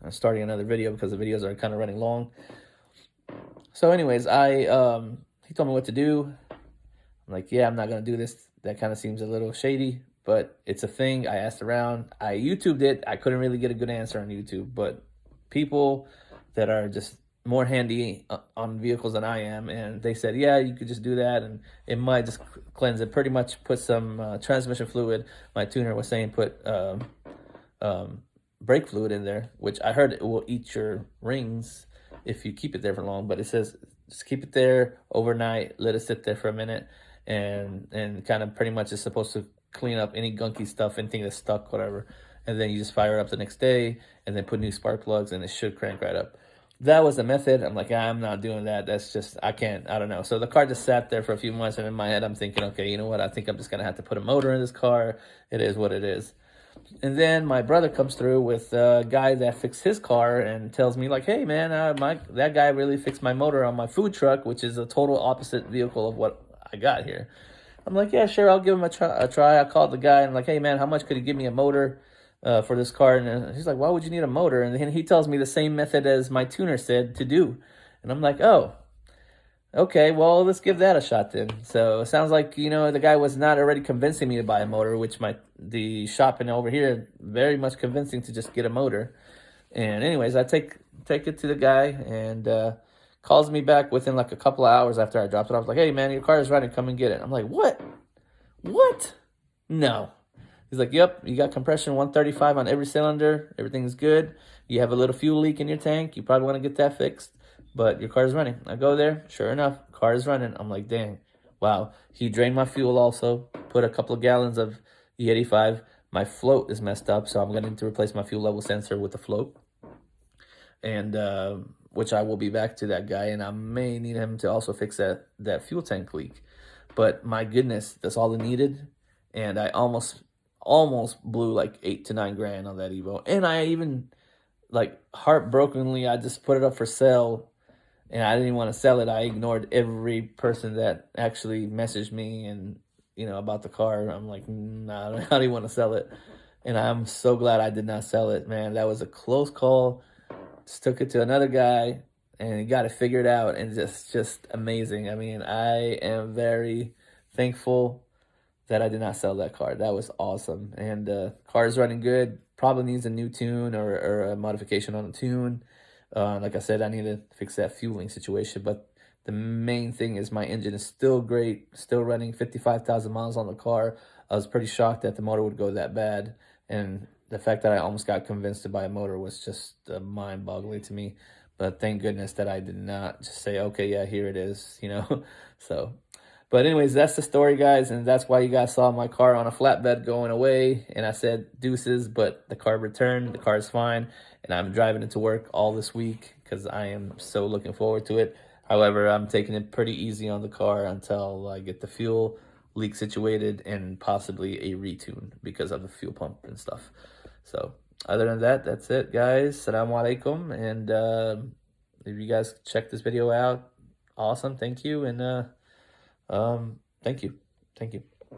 starting another video because the videos are kind of running long. So anyways, he told me what to do. I'm like, yeah, I'm not gonna do this. That kind of seems a little shady, but it's a thing. I asked around. I YouTubed it. I couldn't really get a good answer on YouTube, but people that are just more handy on vehicles than I am, and they said, yeah, you could just do that, and it might just cleanse it. Pretty much put some transmission fluid. My tuner was saying put um, brake fluid in there, which I heard it will eat your rings if you keep it there for long. But it says just keep it there overnight, let it sit there for a minute, and kind of pretty much is supposed to clean up any gunky stuff, anything that's stuck, whatever. And then you just fire it up the next day, and then put new spark plugs, and it should crank right up. That was the method. I'm like, I'm not doing that. That's just, I can't, I don't know. So the car just sat there for a few months, and in my head, I'm thinking, okay, you know what? I think I'm just gonna have to put a motor in this car. It is what it is. And then my brother comes through with a guy that fixed his car and tells me like, "Hey man, that guy really fixed my motor on my food truck, which is a total opposite vehicle of what I got here." I'm like, "Yeah, sure, I'll give him a try." I called the guy and I'm like, "Hey man, how much could he give me a motor for this car?" And he's like, "Why would you need a motor?" And then he tells me the same method as my tuner said to do. And I'm like, "Oh, okay, well, let's give that a shot then." So it sounds like, the guy was not already convincing me to buy a motor, which the shop in over here very much convincing to just get a motor. And anyways, I take it to the guy and calls me back within like a couple of hours after I dropped it off. Like, "Hey man, your car is running, come and get it." I'm like, "What? What? No." He's like, "Yep, you got compression 135 on every cylinder. Everything's good. You have a little fuel leak in your tank. You probably want to get that fixed, but your car's running." I go there. Sure enough, car is running. I'm like, dang, wow. He drained my fuel also, put a couple of gallons of E85. My float is messed up, so I'm going to need to replace my fuel level sensor with the float. And which I will be back to that guy, and I may need him to also fix that fuel tank leak. But my goodness, that's all it needed, and I almost blew like 8 to 9 grand on that Evo. And I even like heartbrokenly, I just put it up for sale, and I didn't even want to sell it. I ignored every person that actually messaged me and about the car. I'm like, nah, I don't even want to sell it. And I'm so glad I did not sell it, man. That was a close call. Just took it to another guy and he got it figured out, and just amazing. I mean, I am very thankful that I did not sell that car. That was awesome. And car is running good. Probably needs a new tune or a modification on the tune. Like I said, I need to fix that fueling situation. But the main thing is my engine is still great, still running 55,000 miles on the car. I was pretty shocked that the motor would go that bad. And the fact that I almost got convinced to buy a motor was just mind-boggling to me. But thank goodness that I did not just say, okay, yeah, here it is. So, but anyways, that's the story, guys, and that's why you guys saw my car on a flatbed going away, and I said deuces, but the car returned. The car is fine, and I'm driving it to work all this week because I am so looking forward to it. However, I'm taking it pretty easy on the car until I get the fuel leak situated and possibly a retune because of the fuel pump and stuff. So other than that, that's it, guys. Assalamu alaikum. And if you guys check this video out, awesome. Thank you. And thank you. Thank you.